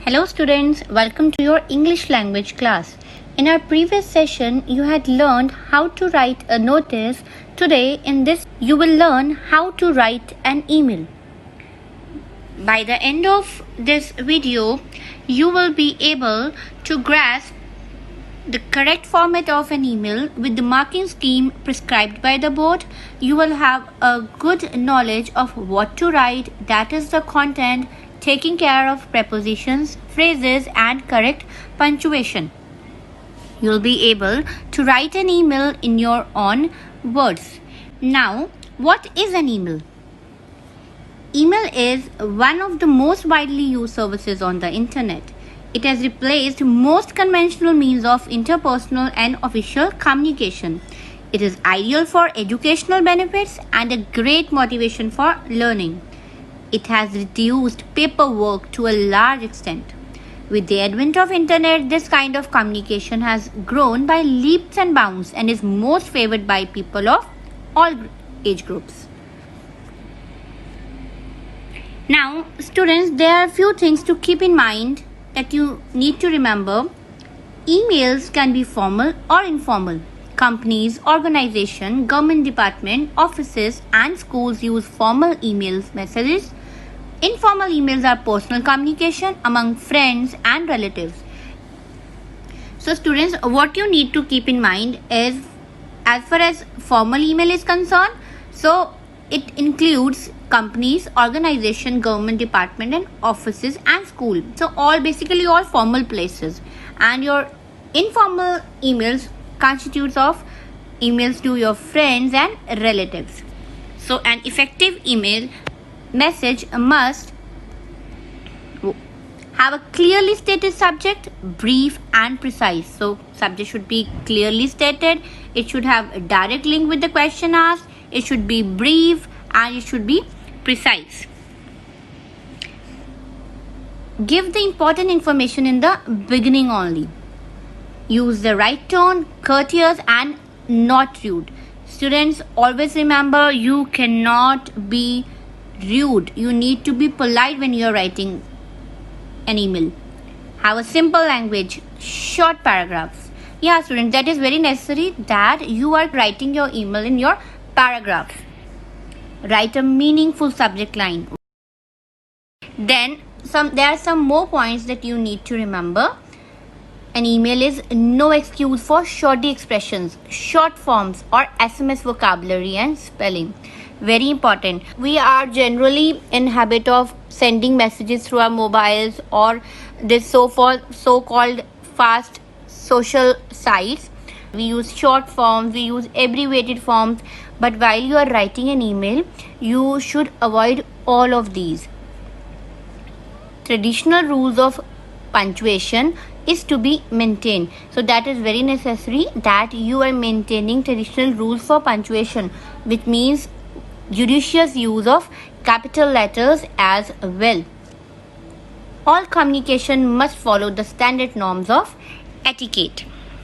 Hello students, welcome to your English language class. In our previous session, you had learned how to write a notice. Today in this, you will learn how to write an email. By the end of this video, you will be able to grasp the correct format of an email with the marking scheme prescribed by the board. You will have a good knowledge of what to write, that is the content, taking care of prepositions, phrases and correct punctuation. You'll be able to write an email in your own words. Now, what is an email? Email is one of the most widely used services on the internet. It has replaced most conventional means of interpersonal and official communication. It is ideal for educational benefits and a great motivation for learning. It has reduced paperwork to a large extent. With the advent of internet, this kind of communication has grown by leaps and bounds and is most favored by people of all age groups. Now, students, there are a few things to keep in mind that you need to remember. Emails can be formal or informal. Companies, organizations, government department, offices and schools use formal emails messages. Informal emails are personal communication among friends and relatives. So students, what you need to keep in mind is, as far as formal email is concerned, so it includes companies, organization, government department and offices and school. So basically all formal places. And your informal emails constitutes of emails to your friends and relatives. So an effective email message must have a clearly stated subject, brief and precise. So subject should be clearly stated. It should have a direct link with the question asked. It should be brief and it should be precise. Give the important information in the beginning only. Use the right tone, courteous and not rude. Students, always remember, you cannot be rude. You need to be polite when you are writing an email. Have a simple language, short paragraphs. Yeah, students, that is very necessary that you are writing your email in your paragraphs. Write a meaningful subject line. Then there are some more points that you need to remember. An email is no excuse for shoddy expressions, short forms or SMS vocabulary and spelling. Very important. We are generally in habit of sending messages through our mobiles or this so-called fast social sites. We use short forms, we use abbreviated forms, but while you are writing an email, you should avoid all of these. Traditional rules of punctuation is to be maintained. So that is very necessary that you are maintaining traditional rules for punctuation, which means judicious use of capital letters as well. All communication must follow the standard norms of etiquette.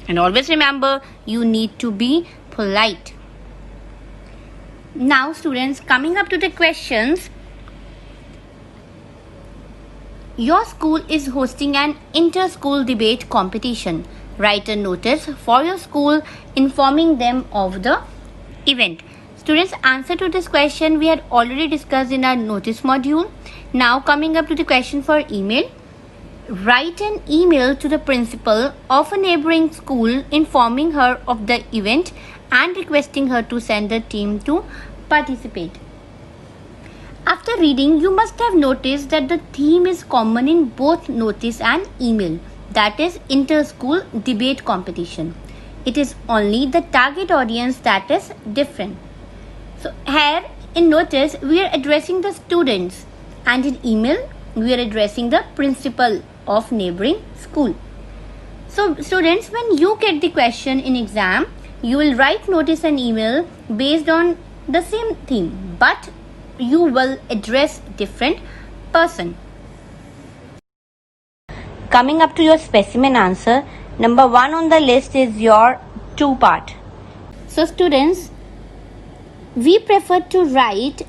And always remember, you need to be polite. Now students, coming up to the questions. Your school is hosting an inter-school debate competition. Write a notice for your school informing them of the event. Students, answer to this question we had already discussed in our notice module. Now coming up to the question for email. Write an email to the principal of a neighboring school informing her of the event and requesting her to send the team to participate. After reading, you must have noticed that the theme is common in both notice and email, that is inter-school debate competition. It is only the target audience that is different. So here in notice, we are addressing the students, and in email, we are addressing the principal of neighboring school. So students, when you get the question in exam, you will write notice and email based on the same theme, but you will address different person. Coming up to your specimen answer, number 1 on the list is your two-part. So students, we prefer to write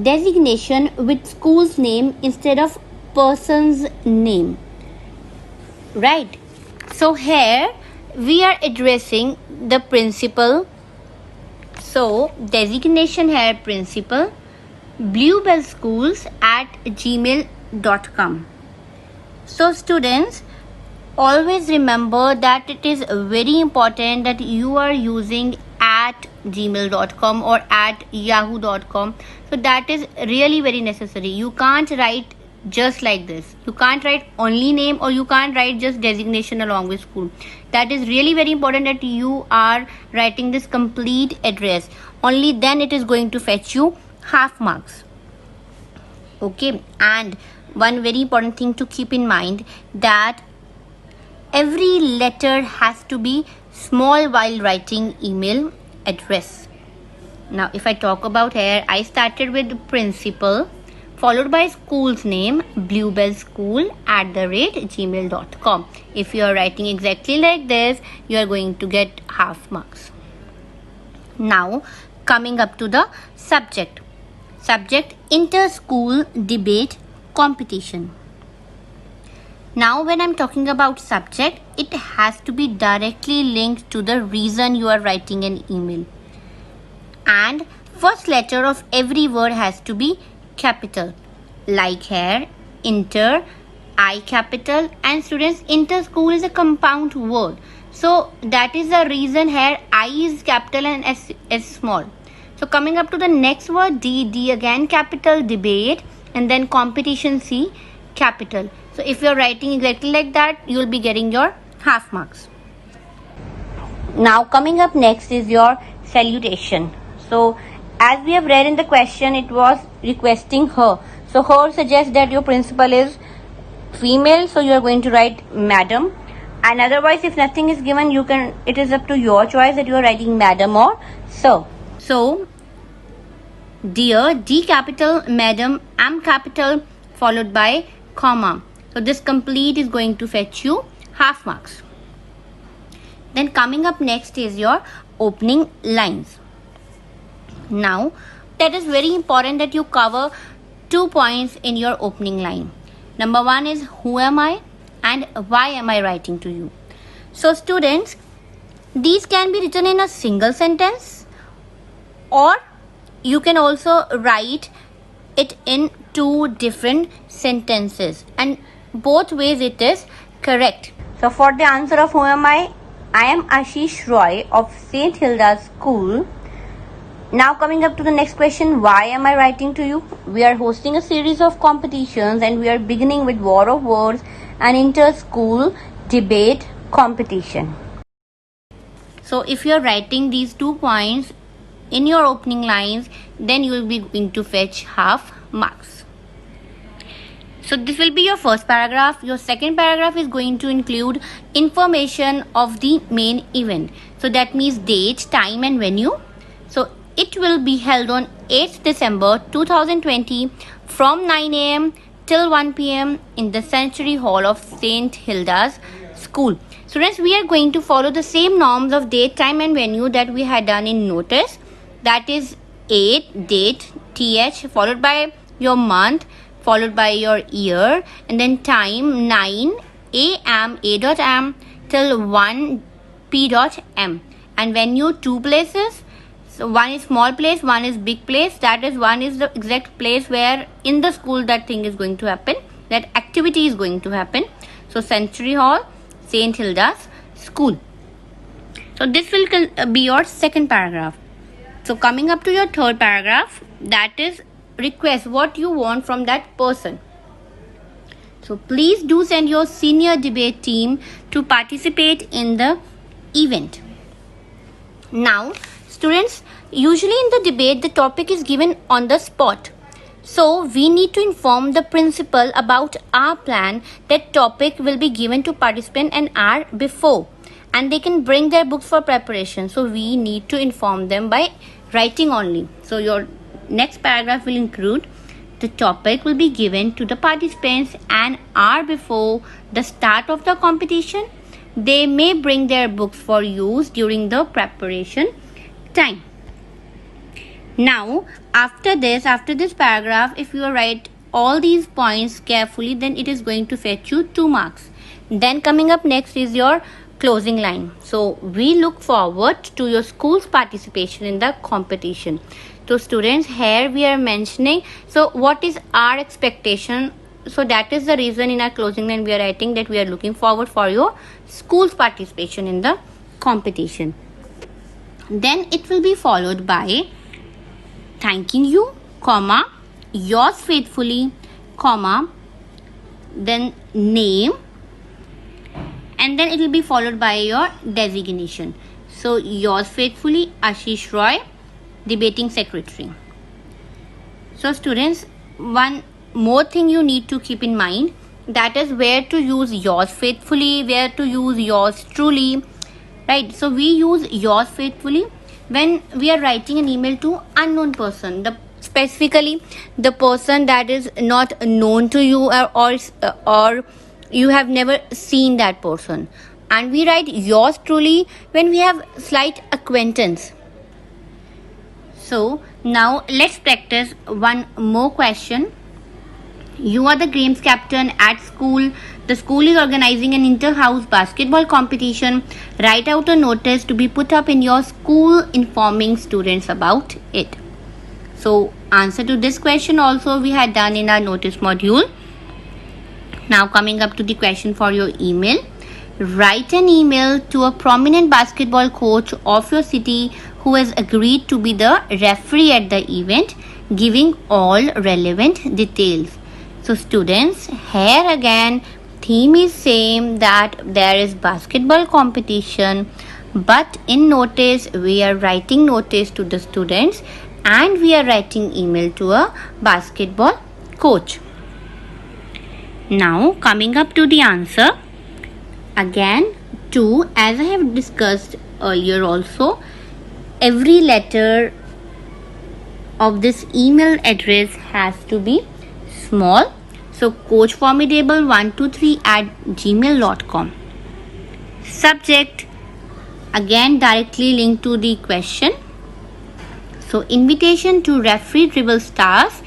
designation with school's name instead of person's name. right? So here we are addressing the principal. So designation here principal, bluebellschools@gmail.com. So students, always remember that it is very important that you are using at gmail.com or at yahoo.com. So that is really very necessary. You can't write just like this. You can't write only name, or you can't write just designation along with school. That is really very important that you are writing this complete address. Only then it is going to fetch you half marks. Okay, and one very important thing to keep in mind, that every letter has to be small while writing email address. Now if I talk about here, I started with principal followed by school's name, bluebellschool@gmail.com. If you are writing exactly like this, you are going to get half marks. Now coming up to the subject. Subject, inter-school debate competition. Now when I'm talking about subject, it has to be directly linked to the reason you are writing an email. And first letter of every word has to be capital. Like here, inter, I capital, and students, inter school is a compound word. So that is the reason here I is capital and S is small. So coming up to the next word, D again capital, debate, and then competition, C capital. So if you're writing exactly like that, you will be getting your half marks. Now coming up next is your salutation. So as we have read in the question, it was requesting her. So her suggests that your principal is female, so you are going to write madam. And otherwise, if nothing is given, you can, it is up to your choice that you are writing madam or sir. So dear, D capital, madam, M capital, followed by comma. So this complete is going to fetch you half marks. Then coming up next is your opening lines. Now that is very important that you cover 2 points in your opening line. Number one is who am I and why am I writing to you. So students, these can be written in a single sentence, or you can also write it in 2 different sentences, and both ways it is correct. So for the answer of who am I am Ashish Roy of St. Hilda's School. Now coming up to the next question, why am I writing to you? We are hosting a series of competitions, and we are beginning with War of Words and inter-school debate competition. So if you are writing these 2 points in your opening lines, then you will be going to fetch half marks. So this will be your first paragraph. Your second paragraph is going to include information of the main event. So that means date, time and venue. So it will be held on 8th December 2020 from 9 a.m. till 1 p.m. in the Century Hall of St. Hilda's School. Students, we are going to follow the same norms of date, time and venue that we had done in notice. That is 8, date, th, followed by your month, followed by your year, and then time 9 a.m. a.m. till 1 p.m. and venue 2 places. So one is small place, one is big place. That is, one is the exact place where in the school that thing is going to happen, that activity is going to happen. So Century Hall, St. Hilda's School. So this will be your second paragraph. So coming up to your third paragraph, that is request what you want from that person. So please do send your senior debate team to participate in the event. Now students, usually in the debate the topic is given on the spot. So we need to inform the principal about our plan. That topic will be given to participant an hour before, and they can bring their books for preparation. So we need to inform them by writing only. So your next paragraph will include the topic will be given to the participants an hour before the start of the competition. They may bring their books for use during the preparation time. Now after this paragraph, if you write all these points carefully, then it is going to fetch you 2 marks. Then coming up next is your closing line. So we look forward to your school's participation in the competition. So students, here we are mentioning, so what is our expectation? So that is the reason in our closing line we are writing that we are looking forward for your school's participation in the competition. Then it will be followed by thanking you, comma, yours faithfully, comma, then name, and then it will be followed by your designation. So yours faithfully, Ashish Roy, debating secretary. So students, one more thing you need to keep in mind, that is where to use yours faithfully, where to use yours truly, right? So we use yours faithfully when we are writing an email to unknown person, specifically the person that is not known to you, or you have never seen that person. And we write yours truly when we have slight acquaintance. So now let's practice one more question. You are the games captain at school. The school is organizing an inter-house basketball competition. Write out a notice to be put up in your school informing students about it. So answer to this question also we had done in our notice module. Now coming up to the question for your email. Write an email to a prominent basketball coach of your city who has agreed to be the referee at the event, giving all relevant details. So students, here again theme is same, that there is basketball competition, but in notice we are writing notice to the students and we are writing email to a basketball coach. Now coming up to the answer. Again, two, as I have discussed earlier also, every letter of this email address has to be small. So coachformidable123@gmail.com. Subject, again directly linked to the question. So invitation to referee dribble stars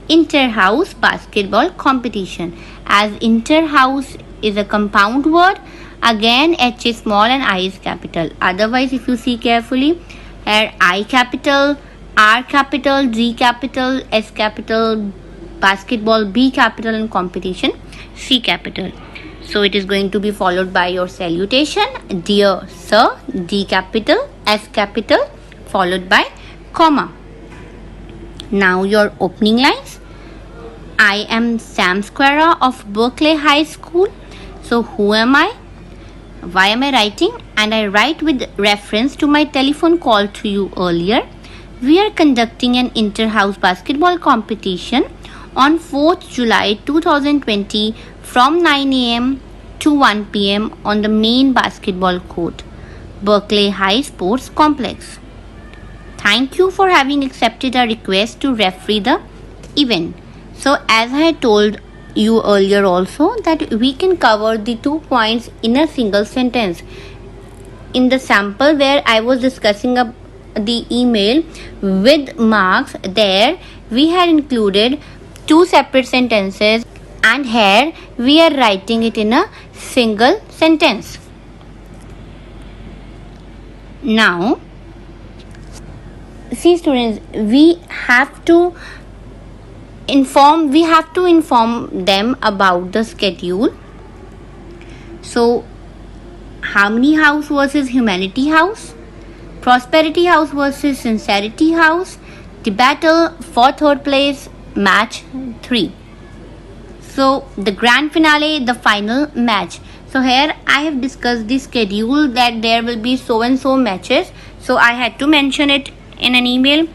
inter-house basketball competition. As inter-house is a compound word, again H is small and I is capital. Otherwise, if you see carefully, here I capital, R capital, G capital, S capital, basketball B capital, and competition C capital. So it is going to be followed by your salutation, dear sir, D capital, S capital, followed by comma. Now your opening lines. I am Sam Square of Berkeley High School. So who am I? Why am I writing? And I write with reference to my telephone call to you earlier. We are conducting an inter-house basketball competition on 4th July 2020 from 9 a.m. to 1 p.m. on the main basketball court, Berkeley High Sports Complex. Thank you for having accepted our request to referee the event. So as I told you earlier also, that we can cover the 2 points in a single sentence. In the sample where I was discussing the email with marks, there we had included 2 separate sentences, and here we are writing it in a single sentence. Now see students, we have to inform them about the schedule. So Harmony House versus Humanity House, Prosperity House versus Sincerity House, the battle for third place, match 3. So the grand finale, the final match. So here I have discussed the schedule, that there will be so and so matches, so I had to mention it in an email.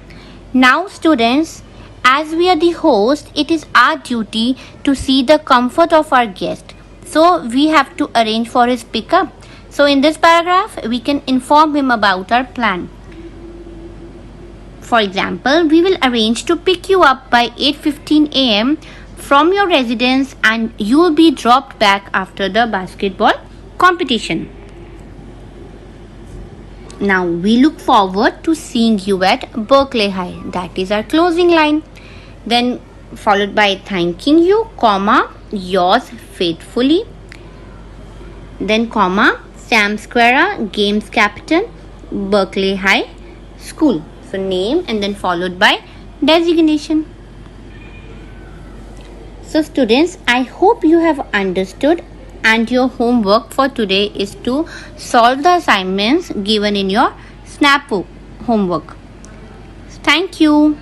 Now students, as we are the host, it is our duty to see the comfort of our guest. So we have to arrange for his pickup. So in this paragraph, we can inform him about our plan. For example, we will arrange to pick you up by 8:15 a.m. from your residence and you will be dropped back after the basketball competition. Now we look forward to seeing you at Berkeley High. That is our closing line. Then followed by thanking you, comma, yours faithfully, then comma, Sam Square, Games Captain, Berkeley High School. So name and then followed by designation. So students, I hope you have understood, and your homework for today is to solve the assignments given in your SNAP homework. Thank you.